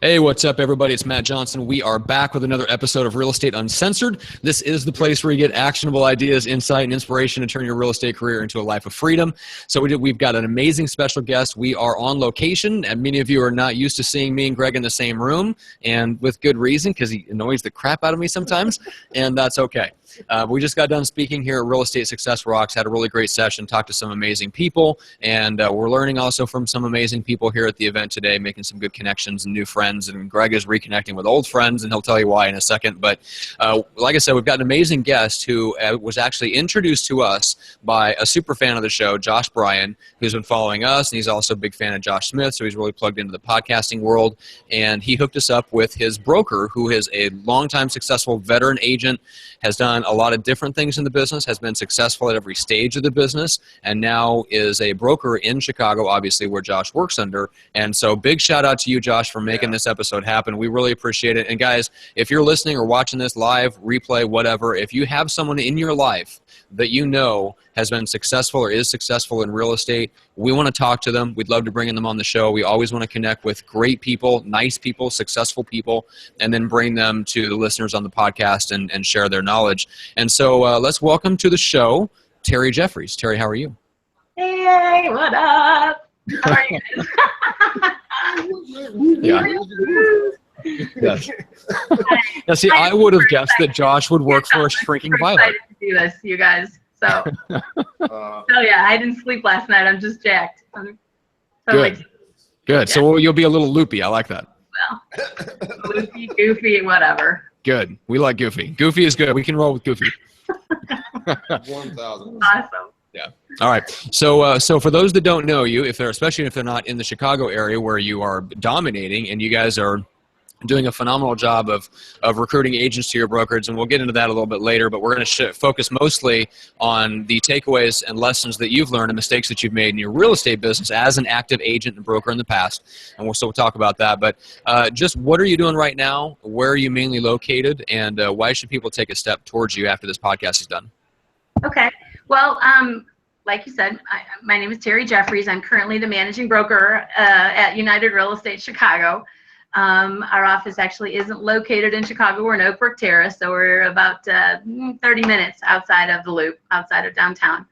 Hey, what's up, everybody? It's Matt Johnson. We are back with another episode of Real Estate Uncensored. This is the place where you get actionable ideas, insight, and inspiration to turn your real estate career into a life of freedom. So we've got an amazing special guest. We are on location, and many of you are not used to seeing me and Greg in the same room, and with good reason, because he annoys the crap out of me sometimes, and that's okay. We just got done speaking here at Real Estate Success Rocks, had a really great session, talked to some amazing people, and we're learning also from some amazing people here at the event today, making some good connections and new friends. And Greg is reconnecting with old friends, and he'll tell you why in a second. But like I said, we've got an amazing guest who was actually introduced to us by a super fan of the show, Josh Bryan, who's been following us, and he's also a big fan of Josh Smith, so he's really plugged into the podcasting world. And he hooked us up with his broker, who is a longtime successful veteran agent, has done a lot of different things in the business, has been successful at every stage of the business, and now is a broker in Chicago, obviously, where Josh works under. And so big shout out to you, Josh, for making this episode happen. We really appreciate it. And guys, if you're listening or watching this live, replay, whatever, if you have someone in your life that you know has been successful or is successful in real estate, we want to talk to them. We'd love to bring them on the show. We always want to connect with great people, nice people, successful people, and then bring them to the listeners on the podcast and share their knowledge. And so let's welcome to the show, Terri Jeffries. Terri, how are you? Hey, what up? How are you guys? Yeah. Yes. Now, see, I would have guessed that Josh would work for a shrinking violet. I'm excited to do this, you guys. So, yeah, I didn't sleep last night. I'm just jacked. I'm totally Good. Yeah. So you'll be a little loopy. I like that. Well, loopy, goofy, whatever. Good. We like goofy. Goofy is good. We can roll with goofy. 1,000. Awesome. Yeah. All right. So for those that don't know you, especially if they're not in the Chicago area where you are dominating, and you guys are doing a phenomenal job of recruiting agents to your brokerage, and we'll get into that a little bit later, but we're going to focus mostly on the takeaways and lessons that you've learned and mistakes that you've made in your real estate business as an active agent and broker in the past, and we'll talk about that. But just what are you doing right now? Where are you mainly located? And why should people take a step towards you after this podcast is done? Okay. Well, like you said, my name is Terri Jeffries. I'm currently the managing broker at United Real Estate Chicago. Our office actually isn't located in Chicago. We're in Oak Brook Terrace, so we're about 30 minutes outside of the loop, outside of downtown.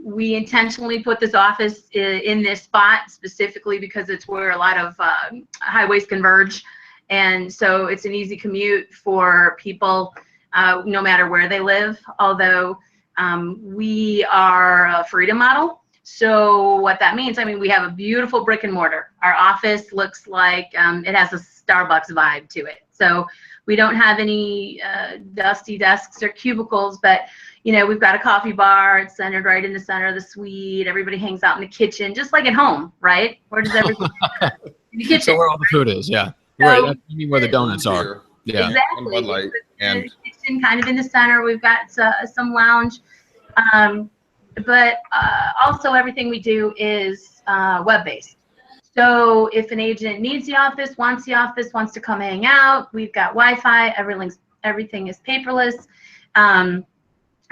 We intentionally put this office in this spot specifically because it's where a lot of highways converge, and so it's an easy commute for people no matter where they live, although we are a freedom model. So what that means, we have a beautiful brick and mortar. Our office looks like it has a Starbucks vibe to it. So we don't have any dusty desks or cubicles, but we've got a coffee bar. It's centered right in the center of the suite. Everybody hangs out in the kitchen, just like at home, right? Where does everything in the kitchen? So where all the food is, yeah. So, right. You mean where the donuts are. Yeah. Exactly. And Bud Light. And the kitchen kind of in the center. We've got some lounge. But also everything we do is web-based. So if an agent needs the office, wants to come hang out, we've got Wi-Fi, everything is paperless. And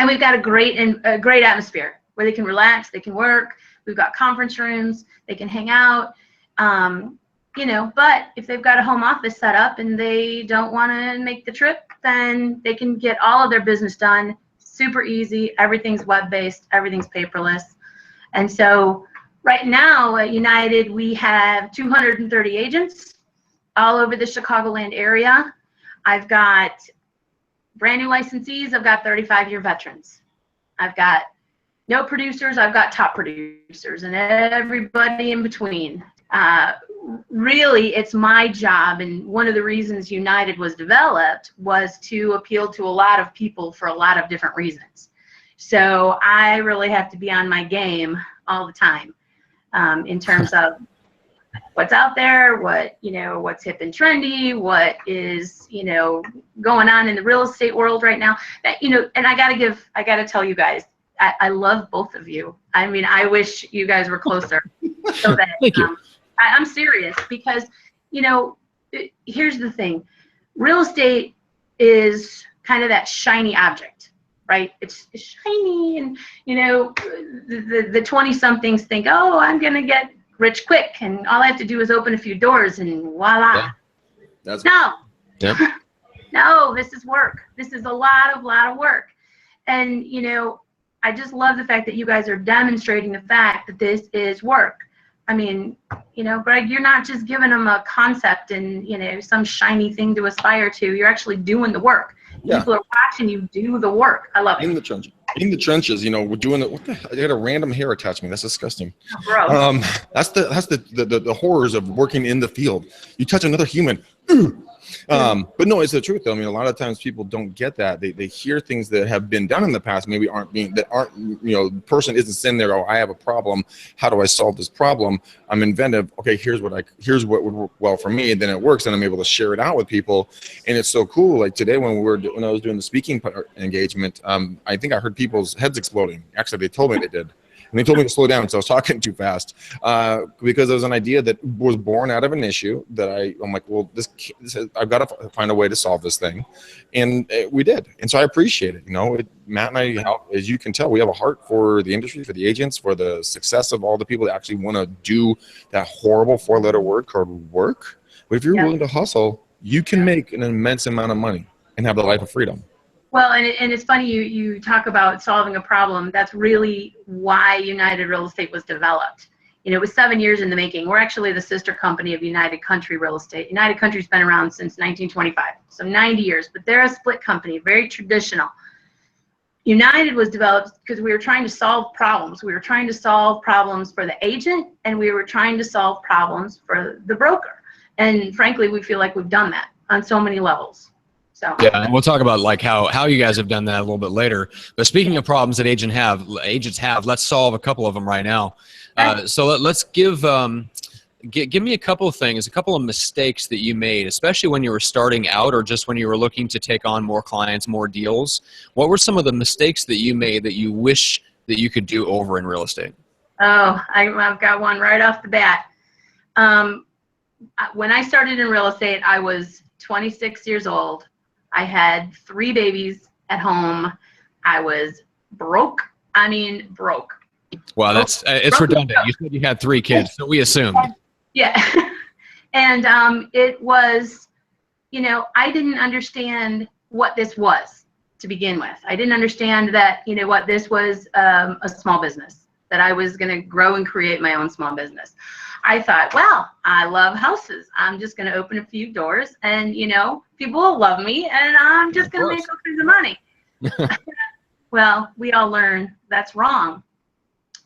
we've got a great atmosphere where they can relax, they can work. We've got conference rooms, they can hang out. But if they've got a home office set up and they don't want to make the trip, then they can get all of their business done super easy. Everything's web-based, everything's paperless. And so right now at United, we have 230 agents all over the Chicagoland area. I've got brand new licensees. I've got 35-year veterans. I've got no producers. I've got top producers and everybody in between. Really, it's my job, and one of the reasons United was developed was to appeal to a lot of people for a lot of different reasons. So I really have to be on my game all the time in terms of what's out there, what's hip and trendy, what is, going on in the real estate world right now. And I gotta tell you guys, I love both of you. I wish you guys were closer. So that, Thank you. I'm serious because, here's the thing. Real estate is kind of that shiny object, right? It's shiny, and, the 20-somethings think, oh, I'm going to get rich quick, and all I have to do is open a few doors, and voila. Yeah. That's No, Yep. no, this is work. This is a lot of work. And, you know, I just love the fact that you guys are demonstrating the fact that this is work. I mean, you know, Greg, you're not just giving them a concept and, you know, some shiny thing to aspire to. You're actually doing the work. Yeah. People are watching you do the work. I love it. in the trenches. In the trenches, you know, we're doing it. What the hell? I got a random hair attachment. That's disgusting. Bro. That's the horrors of working in the field. You touch another human. But no, it's the truth though. I mean, a lot of times people don't get that. They hear things that have been done in the past, maybe aren't, you know, the person isn't sitting there, oh, I have a problem. How do I solve this problem? I'm inventive. Okay, here's what would work well for me. And then it works and I'm able to share it out with people. And it's so cool. Like today when I was doing the speaking engagement, I think I heard people's heads exploding. Actually, they told me they did. And they told me to slow down, so I was talking too fast because there was an idea that was born out of an issue that I'm like, well, I've got to find a way to solve this thing, and we did. And so I appreciate it. You know, Matt and I, as you can tell, we have a heart for the industry, for the agents, for the success of all the people that actually want to do that horrible 4-letter word called work. But if you're willing to hustle, you can make an immense amount of money and have the life of freedom. Well, and it's funny you talk about solving a problem. That's really why United Real Estate was developed. You know, it was 7 years in the making. We're actually the sister company of United Country Real Estate. United Country's been around since 1925, so 90 years, but they're a split company, very traditional. United was developed because we were trying to solve problems. We were trying to solve problems for the agent, and we were trying to solve problems for the broker. And frankly, we feel like we've done that on so many levels. So. Yeah, and we'll talk about like how you guys have done that a little bit later. But speaking of problems that agents have, let's solve a couple of them right now. So let's give me a couple of things, a couple of mistakes that you made, especially when you were starting out or just when you were looking to take on more clients, more deals. What were some of the mistakes that you made that you wish that you could do over in real estate? Oh, I've got one right off the bat. When I started in real estate, I was 26 years old. I had 3 babies at home. I was broke. I mean, broke. Wow, it's redundant. You said you had 3 kids, so we assumed. Yeah. And it was, you know, I didn't understand what this was to begin with. I didn't understand that, you know what, this was a small business, that I was going to grow and create my own small business. I thought, well, I love houses. I'm just going to open a few doors and, you know, people will love me and I'm just going to make all kinds of money. Well, we all learn that's wrong.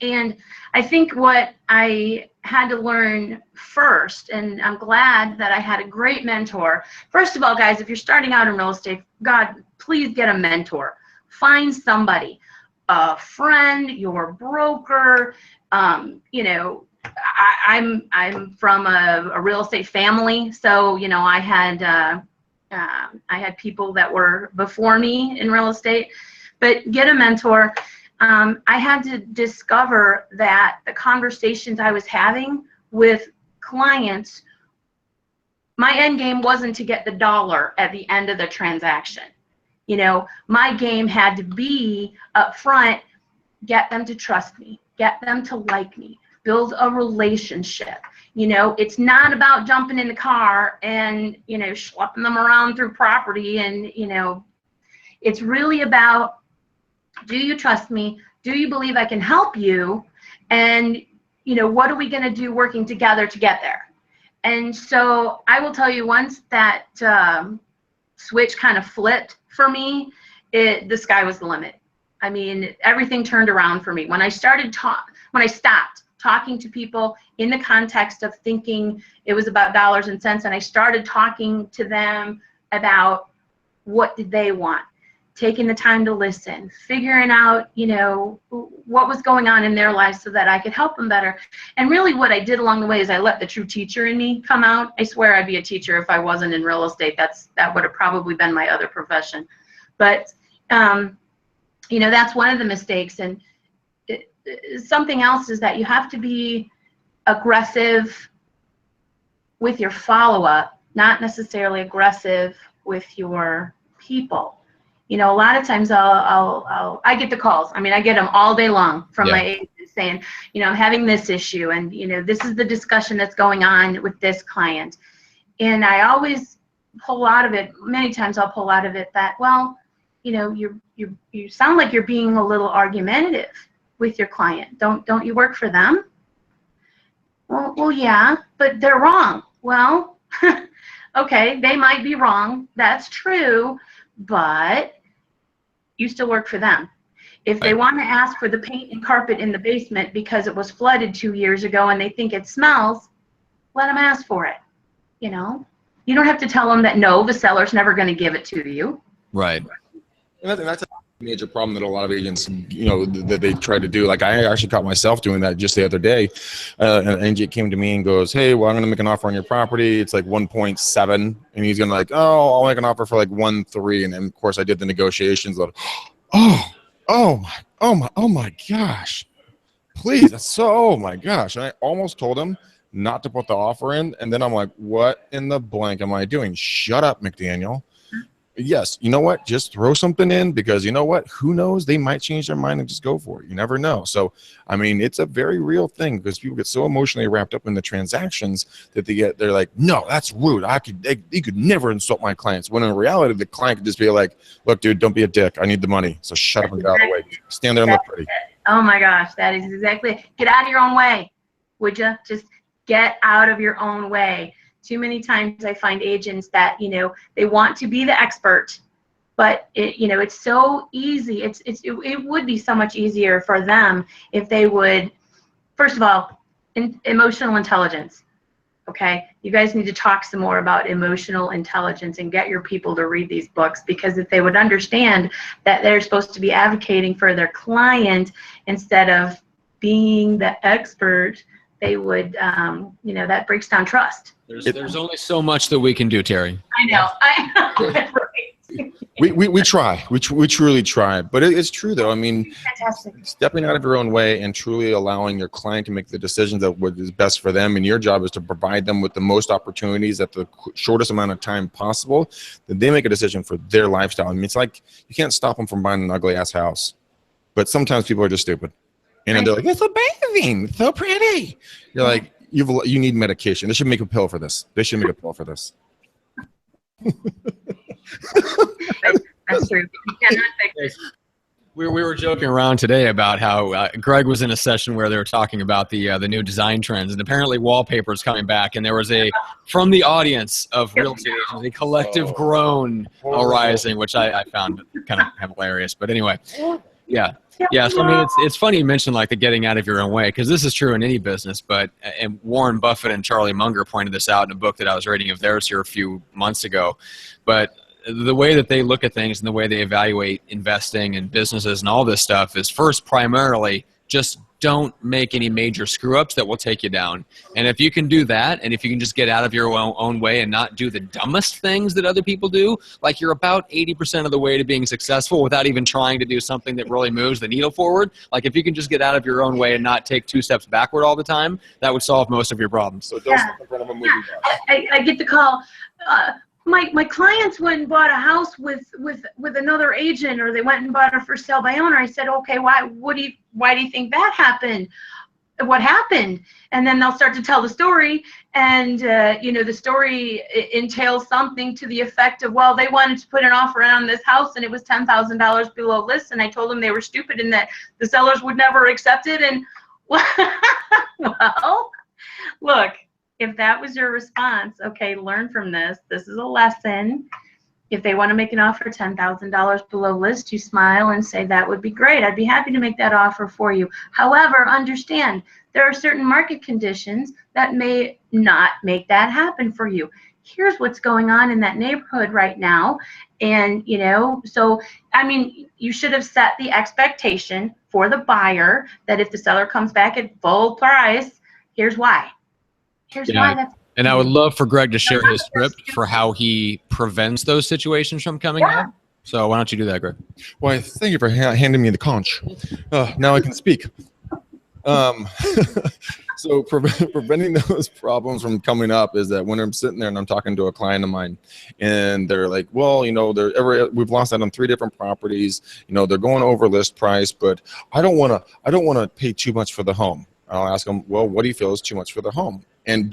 And I think what I had to learn first, and I'm glad that I had a great mentor. First of all, guys, if you're starting out in real estate, God, please get a mentor. Find somebody, a friend, your broker, you know, I'm from a real estate family, so you know I had people that were before me in real estate, but get a mentor. I had to discover that the conversations I was having with clients, my end game wasn't to get the dollar at the end of the transaction. You know, my game had to be up front, get them to trust me, get them to like me, build a relationship. You know, it's not about jumping in the car and, you know, schlepping them around through property. And, you know, it's really about, do you trust me? Do you believe I can help you? And, you know, what are we going to do working together to get there? And so I will tell you, once that switch kind of flipped for me, the sky was the limit. I mean, everything turned around for me. When I stopped talking to people in the context of thinking it was about dollars and cents, and I started talking to them about what did they want, taking the time to listen, figuring out, you know, what was going on in their lives so that I could help them better. And really what I did along the way is I let the true teacher in me come out. I swear I'd be a teacher if I wasn't in real estate. That would have probably been my other profession. But, you know, that's one of the mistakes. And something else is that you have to be aggressive with your follow-up, not necessarily aggressive with your people. You know, a lot of times I get the calls. I mean, I get them all day long from my agents. saying, I'm having this issue, and this is the discussion that's going on with this client. And I always pull out of it, many times I'll pull out of it that, well, you sound like you're being a little argumentative with your client. Don't you work for them? Well, yeah, but they're wrong. Well, okay, they might be wrong. That's true, but you still work for them. If they want to ask for the paint and carpet in the basement because it was flooded 2 years ago and they think it smells, let them ask for it. You don't have to tell them that, no, the seller's never going to give it to you. Right. And that's a major problem that a lot of agents, that they try to do. Like, I actually caught myself doing that just the other day. An agent came to me and goes, hey, well, I'm going to make an offer on your property. It's like 1.7. And he's going to I'll make an offer for like 1.3. And then, of course, I did the negotiations. Like, oh my gosh, please. Oh my gosh. And I almost told him not to put the offer in. And then I'm like, what in the blank am I doing? Shut up, McDaniel. Yes, you know what? Just throw something in, because you know what? Who knows? They might change their mind and just go for it. You never know. So, I mean, it's a very real thing, because people get so emotionally wrapped up in the transactions that they're like, no, that's rude. You could never insult my clients. When in reality, the client could just be like, look, dude, don't be a dick. I need the money. So shut up and get out of the way. Stand there and look pretty. Oh my gosh, that is exactly it. Get out of your own way. Would you? Just get out of your own way. Too many times I find agents that, they want to be the expert, but it's so easy. It would be so much easier for them if they would, first of all, emotional intelligence. Okay, you guys need to talk some more about emotional intelligence and get your people to read these books, because if they would understand that they're supposed to be advocating for their client instead of being the expert, they would, that breaks down trust. There's only so much that we can do, Terri. I know. Right. We try. We truly try. But it's true, though. I mean, Fantastic. Stepping out of your own way and truly allowing your client to make the decisions that what is best for them, and your job is to provide them with the most opportunities at the shortest amount of time possible, then they make a decision for their lifestyle. I mean, it's like you can't stop them from buying an ugly-ass house. But sometimes people are just stupid. And then they're like, it's amazing, it's so pretty. You're like, you need medication. They should make a pill for this. They should make a pill for this. That's true. You cannot fix it. We were joking around today about how Greg was in a session where they were talking about the new design trends, and apparently wallpaper is coming back, and there was from the audience of real estate agents, a collective groan arising, which I found kind of hilarious. But anyway, yeah. So I mean, it's funny you mentioned like the getting out of your own way, because this is true in any business. But and Warren Buffett and Charlie Munger pointed this out in a book that I was reading of theirs here a few months ago. But the way that they look at things and the way they evaluate investing and businesses and all this stuff is, first, primarily, just don't make any major screw ups that will take you down. And if you can do that, and if you can just get out of your own way and not do the dumbest things that other people do, like you're about 80% of the way to being successful without even trying to do something that really moves the needle forward. Like if you can just get out of your own way and not take 2 steps backward all the time, that would solve most of your problems. So don't step in front of a movie box. I get the call. My clients went and bought a house with another agent, or they went and bought a for sale by owner. I said, okay, why do you think that happened? What happened? And then they'll start to tell the story, and the story entails something to the effect of, well, they wanted to put an offer on this house and it was $10,000 below list, and I told them they were stupid and that the sellers would never accept it. And well, look. If that was your response, okay, learn from this. This is a lesson. If they want to make an offer $10,000 below list, you smile and say, that would be great. I'd be happy to make that offer for you. However, understand there are certain market conditions that may not make that happen for you. Here's what's going on in that neighborhood right now. And, so, I mean, you should have set the expectation for the buyer that if the seller comes back at full price, here's why. And I would love for Greg to share his script for how he prevents those situations from coming up. So why don't you do that, Greg? Well, thank you for handing me the conch. Now I can speak. So preventing those problems from coming up is that when I'm sitting there and I'm talking to a client of mine, and they're like, well, we've lost out on 3 different properties. They're going over list price, but I don't want to pay too much for the home. I'll ask them, well, what do you feel is too much for the home? And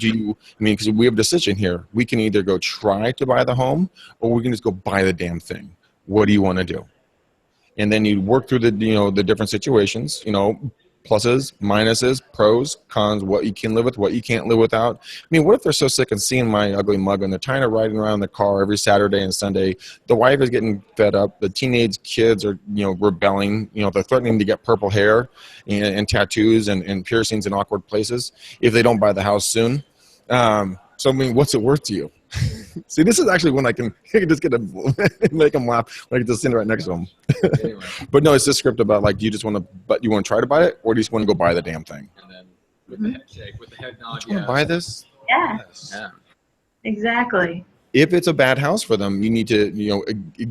because we have a decision here, we can either go try to buy the home, or we can just go buy the damn thing. What do you want to do? And then you work through the different situations, pluses, minuses, pros, cons, what you can live with, what you can't live without. What if they're so sick of seeing my ugly mug and they're tired of riding around in the car every Saturday and Sunday? The wife is getting fed up. The teenage kids are, rebelling. They're threatening to get purple hair and tattoos and piercings in awkward places if they don't buy the house soon. So, what's it worth to you? See, this is actually when I can just get make them laugh. I can just sit right next to them. Anyway. But no, it's this script about do you just want to try to buy it, or do you just want to go buy the damn thing? And then with the head shake, with the head nod, want to buy this? Yeah. Yes. Yeah. Exactly. If it's a bad house for them, you need to,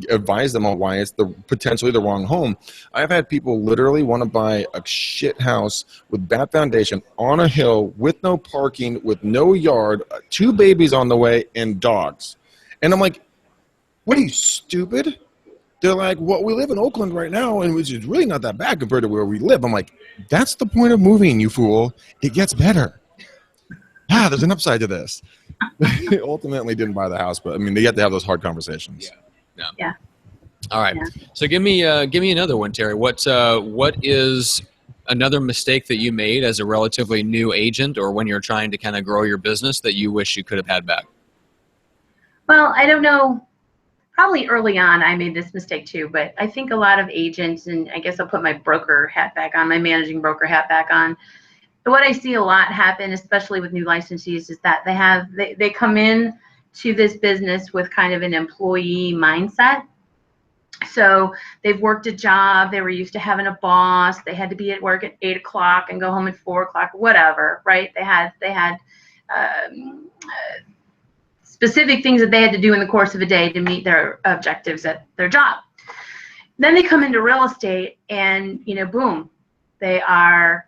advise them on why it's potentially the wrong home. I've had people literally want to buy a shit house with bad foundation on a hill with no parking, with no yard, 2 babies on the way, and dogs. And I'm like, what are you, stupid? They're like, well, we live in Oakland right now, and which is really not that bad compared to where we live. I'm like, that's the point of moving, you fool. It gets better. There's an upside to this. They ultimately didn't buy the house, but they have to have those hard conversations. Yeah. All right. Yeah. So give me another one, Terri. What is another mistake that you made as a relatively new agent, or when you're trying to kind of grow your business, that you wish you could have had back? Well, I don't know. Probably early on, I made this mistake too, but I think a lot of agents, and I guess I'll put my broker hat back on, my managing broker hat back on. What I see a lot happen, especially with new licensees, is that they come in to this business with kind of an employee mindset. So they've worked a job, they were used to having a boss, they had to be at work at 8 o'clock and go home at 4 o'clock, whatever, right? They had specific things that they had to do in the course of a day to meet their objectives at their job. Then they come into real estate and, boom, they are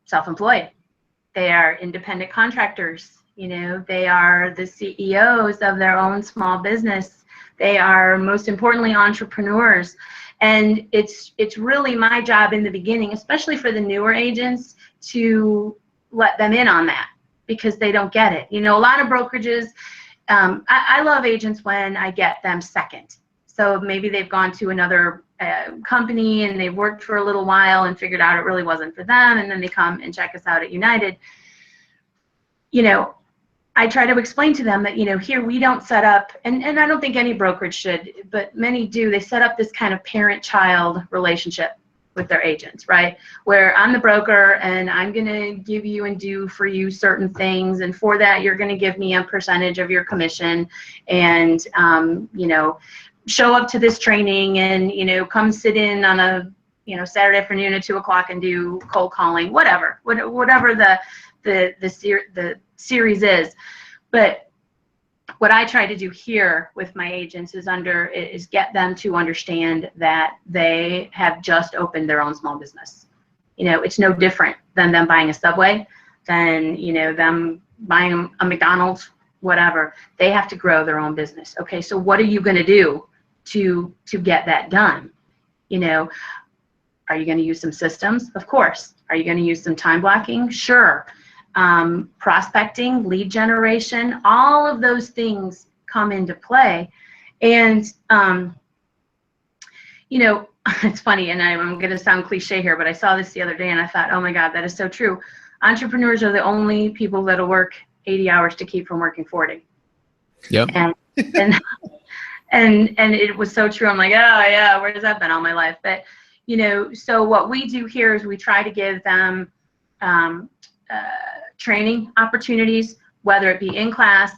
self-employed. They are independent contractors. They are the CEOs of their own small business. They are, most importantly, entrepreneurs. And it's really my job in the beginning, especially for the newer agents, to let them in on that, because they don't get it. A lot of brokerages, I love agents when I get them second. So maybe they've gone to another company and they've worked for a little while and figured out it really wasn't for them, and then they come and check us out at United. I try to explain to them that, here we don't set up, and I don't think any brokerage should, but many do, they set up this kind of parent-child relationship with their agents, right? Where I'm the broker and I'm going to give you and do for you certain things, and for that you're going to give me a percentage of your commission, and show up to this training and come sit in on a Saturday afternoon at 2 o'clock and do cold calling, whatever the series is. But what I try to do here with my agents is get them to understand that they have just opened their own small business. It's no different than them buying a Subway, than them buying a McDonald's, whatever. They have to grow their own business. Okay, so what are you going to do to get that done? Are you going to use some systems? Of course. Are you going to use some time blocking? Sure. Prospecting, lead generation, all of those things come into play. And it's funny, and I'm going to sound cliche here, but I saw this the other day and I thought, oh my God, that is so true. Entrepreneurs are the only people that'll work 80 hours to keep from working 40. Yep. And it was so true. I'm like, oh yeah, where has that been all my life? But so what we do here is we try to give them training opportunities, whether it be in class,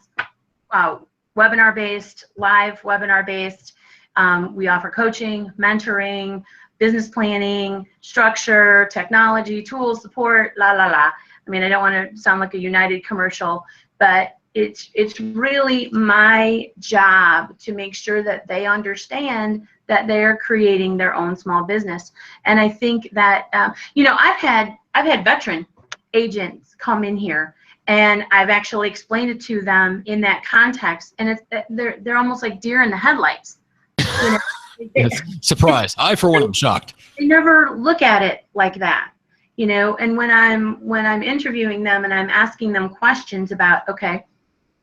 webinar based, live webinar based. We offer coaching, mentoring, business planning, structure, technology, tools, support, la la la. I don't want to sound like a United commercial, but it's really my job to make sure that they understand that they're creating their own small business. And I think that I've had veteran agents come in here, and I've actually explained it to them in that context, and they're almost like deer in the headlights. You know, Yes. Surprise! I, for one, am shocked. They never look at it like that, you know. And when I'm interviewing them and I'm asking them questions about, okay,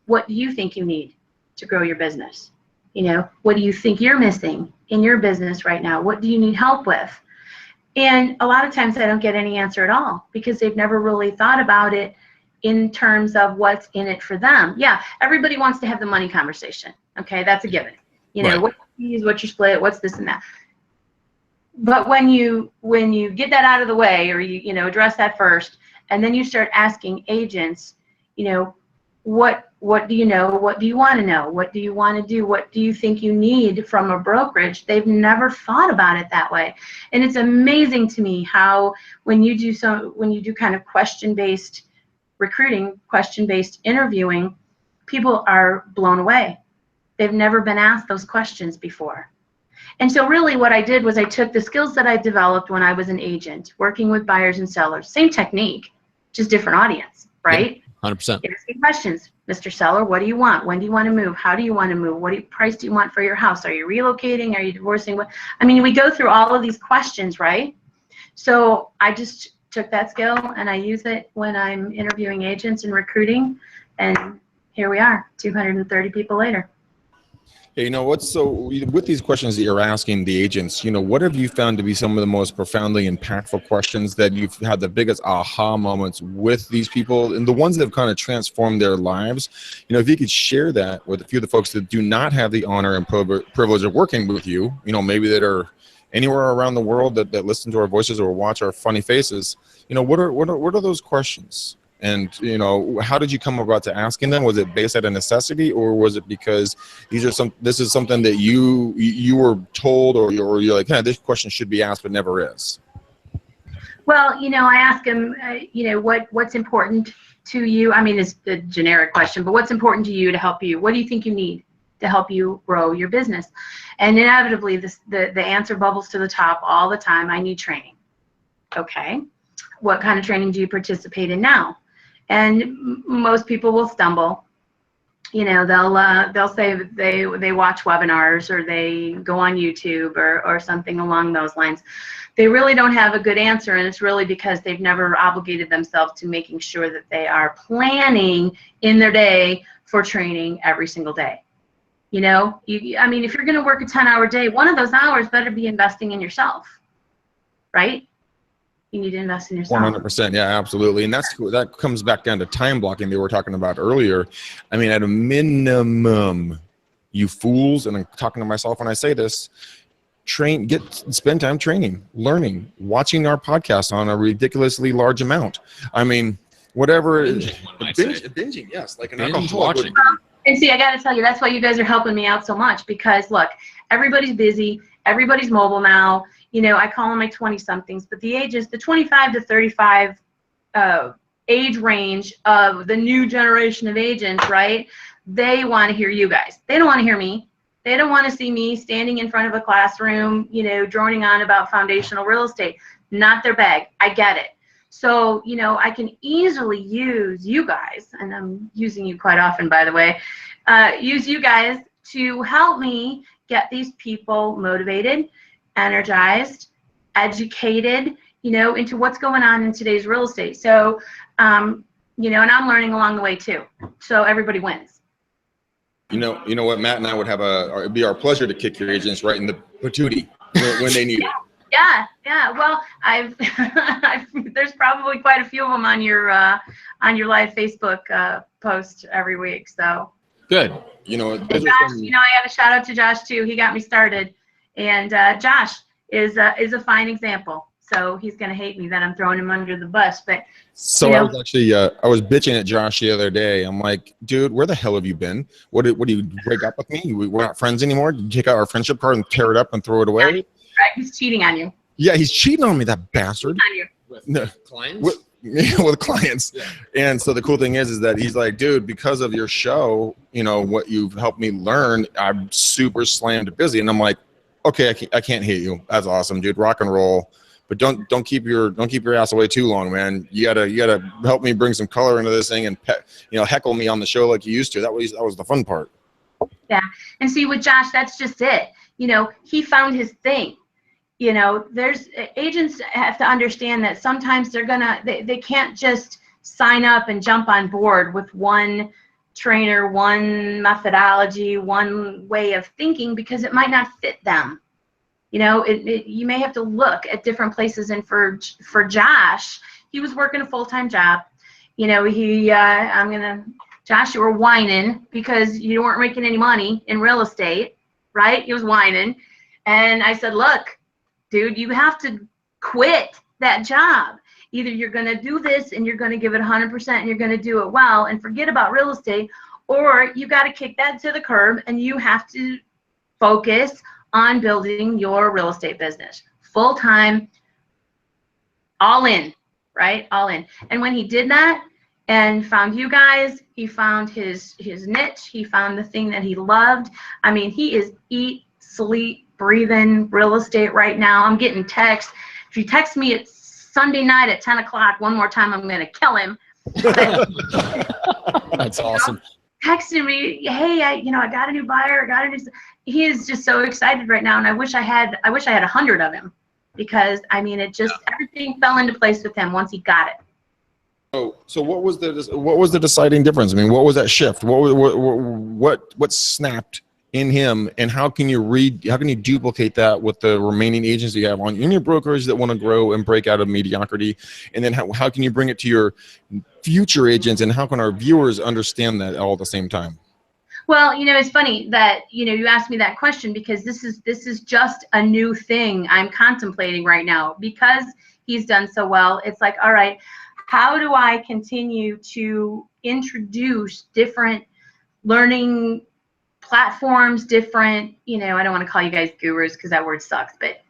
what do you think you need to grow your business? You know, what do you think you're missing in your business right now? What do you need help with? And a lot of times I don't get any answer at all, because they've never really thought about it in terms of what's in it for them. Yeah, everybody wants to have the money conversation. Okay, that's a given. You know, Right. what's your fees, what's your split, what's this and that. But when you get that out of the way, or you know, address that first, and then you start asking agents, you know, what do you know? What do you want to know? What do you want to do? What do you think you need from a brokerage? They've never thought about it that way. And it's amazing to me how when you do kind of question-based recruiting, question-based interviewing, people are blown away. They've never been asked those questions before. And so really what I did was I took the skills that I developed when I was an agent, working with buyers and sellers, same technique, just different audience, right? 100%. Asking questions. Mr. Seller, what do you want? When do you want to move? How do you want to move? What price do you want for your house? Are you relocating? Are you divorcing? I mean, we go through all of these questions, right? So I just took that skill and I use it when I'm interviewing agents and recruiting. And here we are, 230 people later. Hey, you know what's so with these questions that you're asking the agents, you know, what have you found to be some of the most profoundly impactful questions that you've had the biggest aha moments with these people, and the ones that have kind of transformed their lives? You know, if you could share that with a few of the folks that do not have the honor and privilege of working with you, you know, maybe that are anywhere around the world that listen to our voices or watch our funny faces, you know, what are those questions? And, you know, how did you come about to asking them? Was it based out of necessity, or was it because this is something that you were told, or you're like, this question should be asked but never is? Well, you know, I ask them, you know, what's important to you? I mean, it's the generic question, but what's important to you to help you? What do you think you need to help you grow your business? And inevitably, the answer bubbles to the top all the time. I need training. Okay. What kind of training do you participate in now? And most people will stumble. You know, they'll say they watch webinars, or they go on YouTube, or something along those lines. They really don't have a good answer, and it's really because they've never obligated themselves to making sure that they are planning in their day for training every single day. You know, I mean, if you're going to work a 10-hour day, one of those hours better be investing in yourself, right? You need to invest in yourself. 100%. Yeah, absolutely. And that comes back down to time blocking that we were talking about earlier. I mean, at a minimum, you fools, and I'm talking to myself when I say this, spend time training, learning, watching our podcast on a ridiculously large amount. I mean, whatever. Binging, yes, like an alcoholic would be. And see, I got to tell you, that's why you guys are helping me out so much, because look, everybody's busy, everybody's mobile now. You know, I call them my 20-somethings, but the ages, the 25 to 35 age range of the new generation of agents, right? They want to hear you guys. They don't want to hear me. They don't want to see me standing in front of a classroom, you know, droning on about foundational real estate. Not their bag. I get it. So, you know, I can easily use you guys, and I'm using you quite often, by the way, use you guys to help me get these people motivated, energized, educated, you know, into what's going on in today's real estate. So, you know, and I'm learning along the way too. So everybody wins. You know what, Matt and I would it'd be our pleasure to kick your agents right in the patootie when they need it. Yeah. Well, there's probably quite a few of them on your live Facebook post every week. So Good. You know, Josh, you know, I got a shout out to Josh too. He got me started, and Josh is a fine example. So he's gonna hate me that I'm throwing him under the bus, but. So you know, I was actually I was bitching at Josh the other day. I'm like, dude, where the hell have you been? What do you break up with me? We're not friends anymore. Did you take out our friendship card and tear it up and throw it away? Right, he's cheating on you. Yeah, he's cheating on me, that bastard. On you. With clients? With clients. Yeah. And so the cool thing is that he's like, dude, because of your show, you know, what you've helped me learn, I'm super slammed busy. And I'm like, okay, I can't hate you. That's awesome, dude. Rock and roll. but don't keep your ass away too long, man. You gotta help me bring some color into this thing and heckle me on the show like you used to. That was the fun part. Yeah. And see, with Josh, that's just it. He found his thing. There's agents have to understand that sometimes they can't just sign up and jump on board with one trainer, one methodology, one way of thinking, because it might not fit them. You may have to look at different places. And for Josh, he was working a full-time job. Josh, you were whining because you weren't making any money in real estate, right? He was whining. And I said, look, dude, you have to quit that job. Either you're going to do this and you're going to give it 100% and you're going to do it well and forget about real estate, or you got to kick that to the curb and you have to focus on building your real estate business full time, all in, right? All in. And when he did that and found you guys, he found his niche, he found the thing that he loved. I mean, he is eat, sleep, breathing real estate right now. I'm getting texts. If you text me at Sunday night at 10 o'clock one more time, I'm going to kill him. That's awesome. Texting me, hey, I got a new buyer. He is just so excited right now, and I wish I had 100 of him, because everything fell into place with him once he got it. So what was the deciding difference? I mean, what was that shift? What snapped in him, and how can you duplicate that with the remaining agents that you have in your brokerage that want to grow and break out of mediocrity? And then how can you bring it to your future agents, and how can our viewers understand that all at the same time? Well, it's funny that you asked me that question, because this is just a new thing I'm contemplating right now, because he's done so well. It's like, all right, how do I continue to introduce different learning platforms, different, I don't want to call you guys gurus because that word sucks, but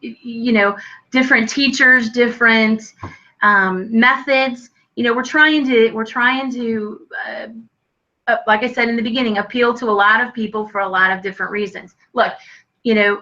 different teachers, different methods. We're trying to like I said in the beginning, appeal to a lot of people for a lot of different reasons. Look, a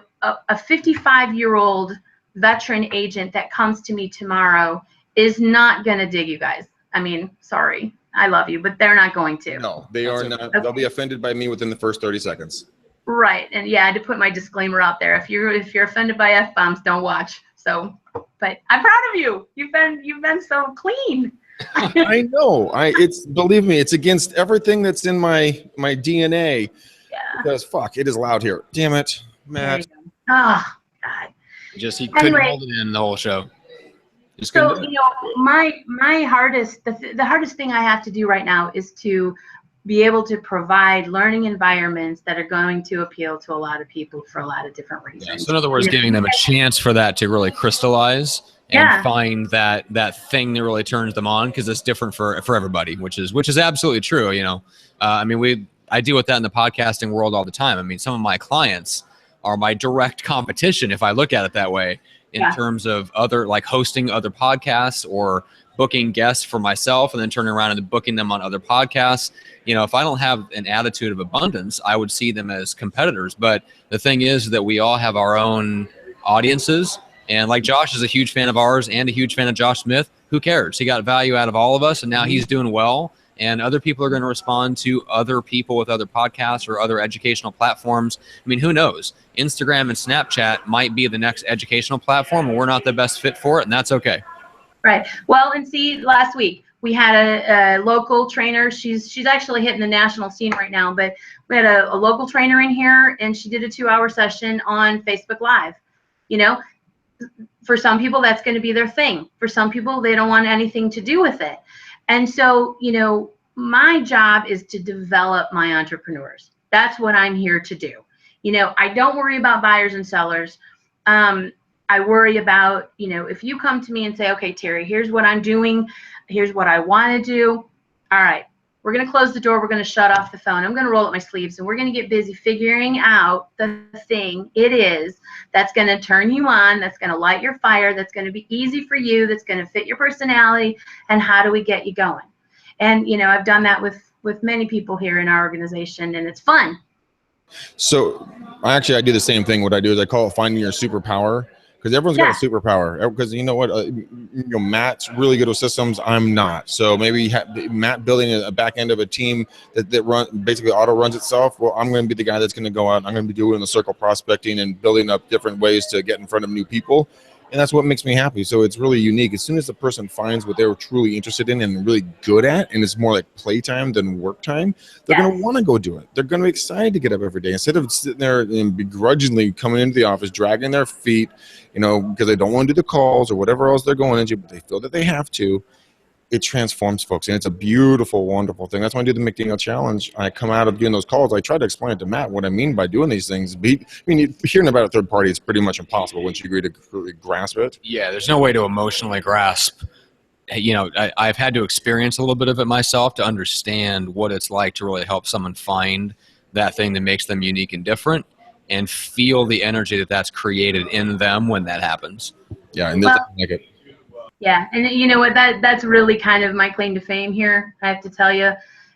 55-year-old veteran agent that comes to me tomorrow is not going to dig you guys. I mean, sorry, I love you, but they're not going to. No, they are not. Okay. They'll be offended by me within the first 30 seconds. Right. And yeah, I had to put my disclaimer out there. If you're offended by F-bombs, don't watch. So, but I'm proud of you. You've been so clean. I know. Believe me, it's against everything that's in my DNA. Yeah. Because fuck, it is loud here. Damn it, Matt. Oh God. He couldn't hold it in the whole show. So my hardest, the hardest thing I have to do right now is to be able to provide learning environments that are going to appeal to a lot of people for a lot of different reasons. Yeah, so in other words, giving them a chance for that to really crystallize and find that thing that really turns them on, because it's different for everybody, which is absolutely true. I deal with that in the podcasting world all the time. I mean, some of my clients are my direct competition, if I look at it that way, in terms of hosting other podcasts or booking guests for myself and then turning around and booking them on other podcasts. If I don't have an attitude of abundance, I would see them as competitors. But the thing is that we all have our own audiences. And like Josh is a huge fan of ours and a huge fan of Josh Smith. Who cares? He got value out of all of us, and now he's doing well. And other people are going to respond to other people with other podcasts or other educational platforms. I mean, who knows? Instagram and Snapchat might be the next educational platform, and we're not the best fit for it, and that's okay. Right. Well, and see, last week we had a local trainer. She's actually hitting the national scene right now, but we had a local trainer in here, and she did a 2-hour session on Facebook Live. For some people, that's going to be their thing. For some people, they don't want anything to do with it. And so, my job is to develop my entrepreneurs. That's what I'm here to do. I don't worry about buyers and sellers. I worry about, if you come to me and say, okay, Terri, here's what I'm doing. Here's what I want to do. All right, we're going to close the door. We're going to shut off the phone. I'm going to roll up my sleeves, and we're going to get busy figuring out the thing it is that's going to turn you on, that's going to light your fire, that's going to be easy for you, that's going to fit your personality, and how do we get you going? And, I've done that with many people here in our organization, and it's fun. So I do the same thing. What I do is I call it finding your superpower. because everyone's got a superpower. Because you know what, Matt's really good with systems. I'm not. So maybe Matt building a back end of a team that basically auto runs itself. Well, I'm going to be the guy that's going to go out. I'm going to be doing the circle prospecting and building up different ways to get in front of new people. And that's what makes me happy. So it's really unique. As soon as the person finds what they're truly interested in and really good at, and it's more like playtime than work time, they're going to want to go do it. They're going to be excited to get up every day instead of sitting there and begrudgingly coming into the office, dragging their feet, because they don't want to do the calls or whatever else they're going into, but they feel that they have to. It transforms folks, and it's a beautiful, wonderful thing. That's why I do the McDaniel Challenge. I come out of doing those calls. I try to explain it to Matt what I mean by doing these things. Hearing about a third party is pretty much impossible once you agree to completely grasp it. Yeah, there's no way to emotionally grasp. I've had to experience a little bit of it myself to understand what it's like to really help someone find that thing that makes them unique and different, and feel the energy that's created in them when that happens. Yeah, and there's nothing like it. Yeah, and you know what? That's really kind of my claim to fame here. I have to tell you,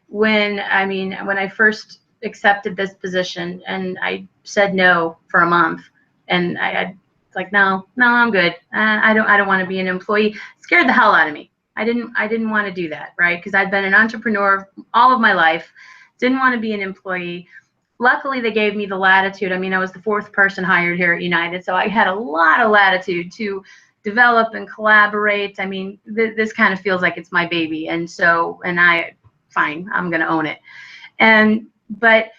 when I first accepted this position, and I said no for a month, and I like, no, I'm good. I don't want to be an employee. It scared the hell out of me. I didn't want to do that, right? Because I'd been an entrepreneur all of my life. Didn't want to be an employee. Luckily, they gave me the latitude. I was the 4th person hired here at United, so I had a lot of latitude to develop and collaborate. This kind of feels like it's my baby, and I'm going to own it. But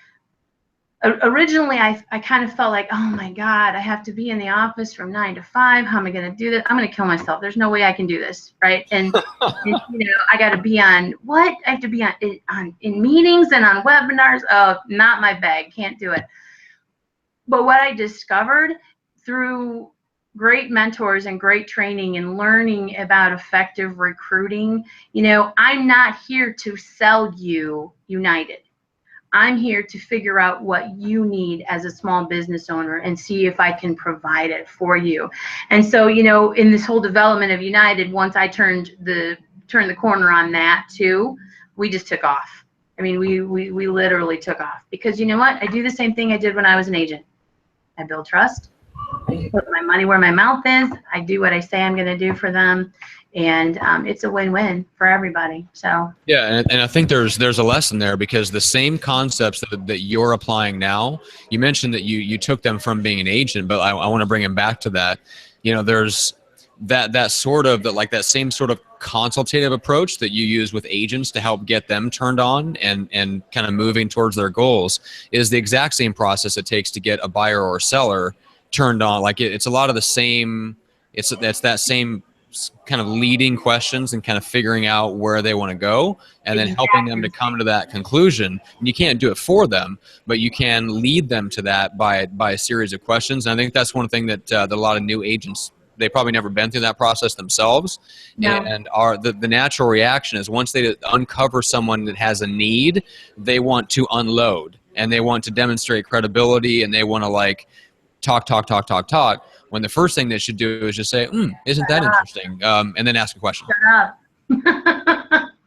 originally, I kind of felt like, oh my God, I have to be in the office from 9 to 5. How am I going to do this? I'm going to kill myself. There's no way I can do this, right? And, I got to be on what? I have to be in meetings and on webinars. Oh, not my bag. Can't do it. But what I discovered through great mentors and great training and learning about effective recruiting, I'm not here to sell you United. I'm here to figure out what you need as a small business owner and see if I can provide it for you. And so, in this whole development of United, once I turned the corner on that too, we just took off. We literally took off, because you know what? I do the same thing I did when I was an agent. I build trust. I put my money where my mouth is. I do what I say I'm going to do for them, and it's a win-win for everybody. So yeah, and I think there's a lesson there, because the same concepts that you're applying now, you mentioned that you took them from being an agent, but I want to bring them back to that. There's that same sort of consultative approach that you use with agents to help get them turned on and kind of moving towards their goals is the exact same process it takes to get a buyer or a seller turned on. Like it's a lot of the same. It's that same kind of leading questions and kind of figuring out where they want to go, and then helping them to come to that conclusion. And you can't do it for them, but you can lead them to that by a series of questions. And I think that's one thing that a lot of new agents, they probably never been through that process themselves. No. And the natural reaction is, once they uncover someone that has a need, they want to unload, and they want to demonstrate credibility, and they want to talk, when the first thing they should do is just say, isn't that interesting? And then ask a question. Shut up.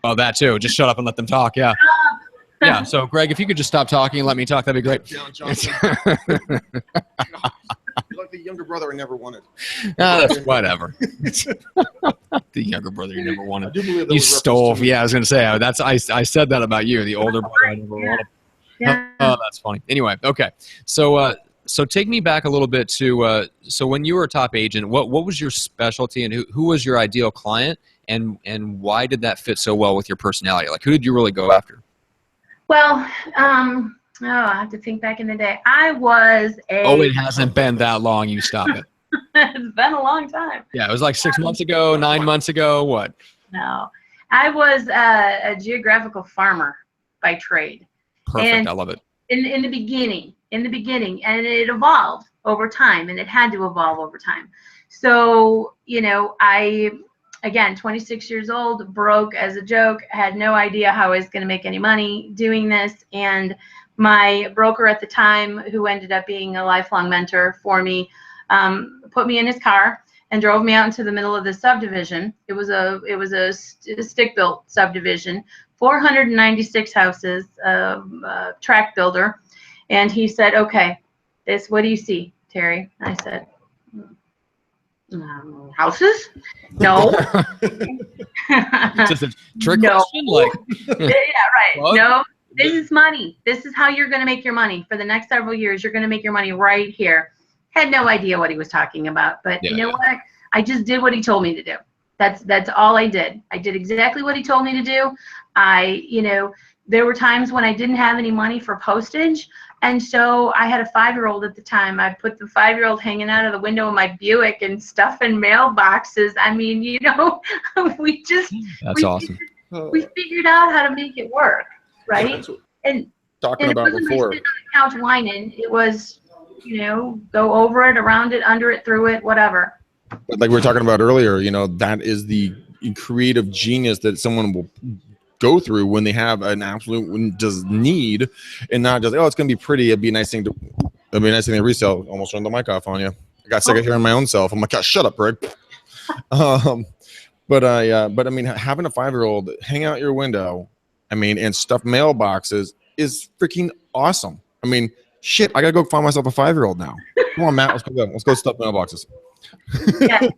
Oh, that too. Just shut up and let them talk. Yeah. Yeah. So Greg, if you could just stop talking and let me talk, that'd be great. Johnson. You're like the younger brother I never wanted. That's whatever. The younger brother you never wanted. I do believe that you was stole. Yeah, I was going to say, I said that about you, the older brother I never wanted. Yeah. Oh, that's funny. Anyway, okay. So take me back a little bit to so when you were a top agent, what was your specialty, and who was your ideal client, and why did that fit so well with your personality? Like, who did you really go after? Well, I have to think back in the day. I was it hasn't been that long. You stop it. It's been a long time. Yeah, it was like 6 months ago, 9 months ago. What? No, I was a geographical farmer by trade. Perfect. I love it. In the beginning, and it evolved over time, and it had to evolve over time. So, again, 26 years old, broke as a joke, had no idea how I was going to make any money doing this. And my broker at the time, who ended up being a lifelong mentor for me, put me in his car and drove me out into the middle of the subdivision. It was a stick-built subdivision, 496 houses, tract builder. And he said, okay, what do you see, Terry? I said, Houses? No. Just a trick No. question, like. Yeah, right. Well, no, this is money. This is how you're going to make your money for the next several years. You're going to make your money right here. Had no idea what he was talking about, but you know what? I just did what he told me to do. That's all I did. I did exactly what he told me to do. There were times when I didn't have any money for postage, and so I had a 5-year-old at the time. I put the 5-year-old hanging out of the window of my Buick and stuff in mailboxes. I mean, we awesome. We figured out how to make it work, right? And talking about it wasn't before. like sitting on the couch whining. It was, go over it, around it, under it, through it, whatever. But like we were talking about earlier, that is the creative genius that someone will go through when they have an absolute need, and not just, it's going to be pretty. It'd be a nice thing to resell. Almost turned the mic off on you. I got sick of hearing my own self. I'm like, God, shut up, Greg. But I mean, having a 5-year-old hang out your window, and stuff mailboxes is freaking awesome. I mean, shit, I gotta go find myself a 5-year-old now. Come on, Matt, let's go stuff mailboxes. Yeah,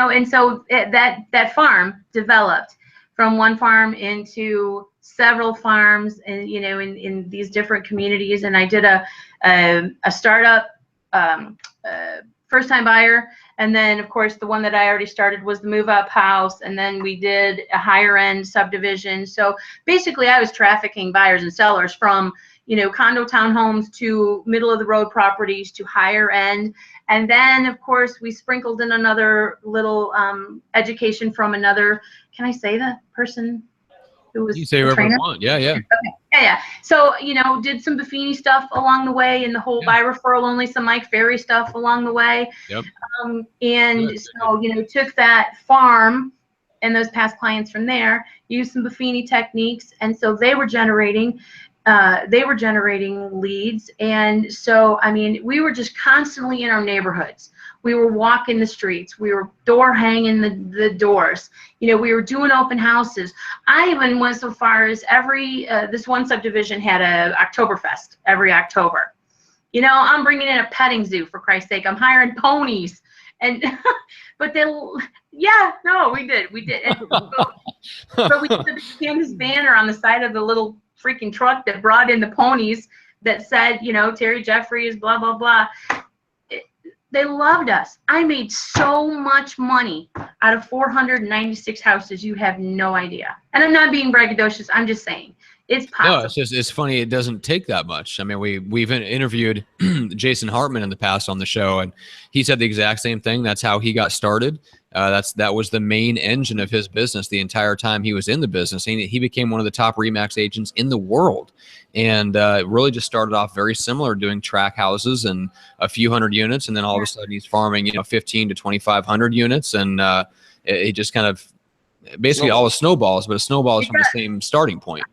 and so that farm developed from one farm into several farms, and in these different communities. And I did a startup, first time buyer, and then of course the one that I already started was the move up house, and then we did a higher end subdivision. So basically I was trafficking buyers and sellers from condo townhomes to middle of the road properties to higher end. And then of course we sprinkled in another little education from another, can I say the person who was you say whoever you want? Yeah. Okay. Yeah. So, did some Buffini stuff along the way, and the whole by referral only, some Mike Ferry stuff along the way. Yep. So, took that farm and those past clients from there, used some Buffini techniques, and so they were generating leads. And so, we were just constantly in our neighborhoods. We were walking the streets. We were door hanging the doors. We were doing open houses. I even went so far as this one subdivision had a Oktoberfest every October. I'm bringing in a petting zoo, for Christ's sake. I'm hiring ponies. And, but then, we did. And, but we did the canvas banner on the side of the little freaking truck that brought in the ponies that said, Terri Jeffries, blah, blah, blah. They loved us. I made so much money out of 496 houses. You have no idea. And I'm not being braggadocious. I'm just saying it's possible. No, it's funny. It doesn't take that much. We've interviewed Jason Hartman in the past on the show, and he said the exact same thing. That's how he got started. That was the main engine of his business the entire time he was in the business. He became one of the top RE/MAX agents in the world, and really just started off very similar, doing track houses and a few hundred units, and then all of a sudden he's farming 15 to 2,500 units, and it just kind of basically all the snowballs, but a snowball is from the same starting point.